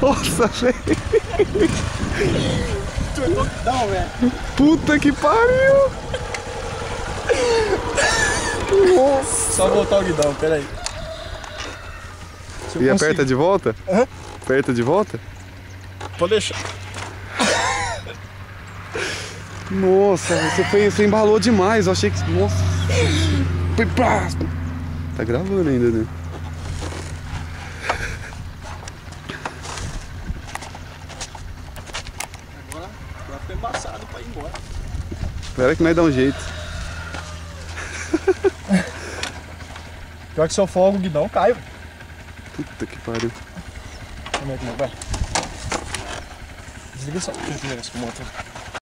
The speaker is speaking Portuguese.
Nossa, velho. Não, velho. Puta que pariu. Nossa. Só voltar o guidão, peraí. E aperta de volta? Hã? Aperta de volta? Pode deixar. Nossa, você embalou demais. Eu achei que... Nossa. Tá gravando ainda, né? Agora ficou embaçado pra ir embora. Espera que nós dá um jeito. Pior que se eu folgo o guidão, cai, velho. Puta que pariu. Como é que vai? Desliga só. Deixa eu ver essa moto.